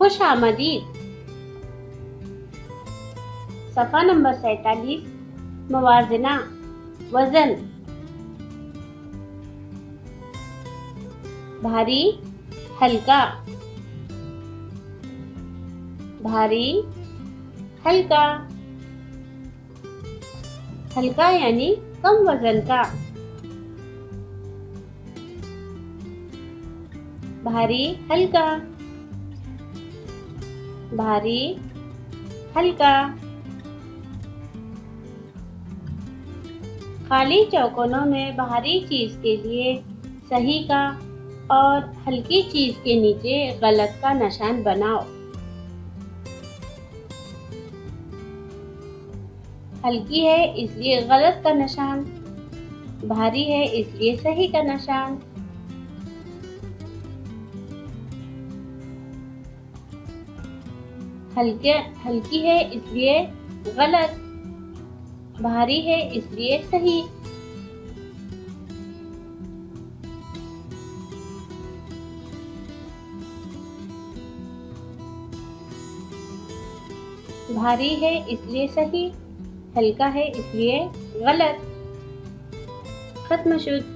खुश आमदीद। सफ़ा नंबर 47। मवाजना, वजन। भारी, हल्का। भारी, हल्का। हल्का यानी कम वजन का। भारी, हल्का। भारी, हल्का। खाली चौकोनों में भारी चीज के लिए सही का और हल्की चीज के नीचे गलत का निशान बनाओ। हल्की है इसलिए गलत का निशान, भारी है इसलिए सही का निशान। हल्की है इसलिए गलत, भारी है इसलिए सही। भारी है इसलिए सही, हल्का है इसलिए गलत। खत्म शुद।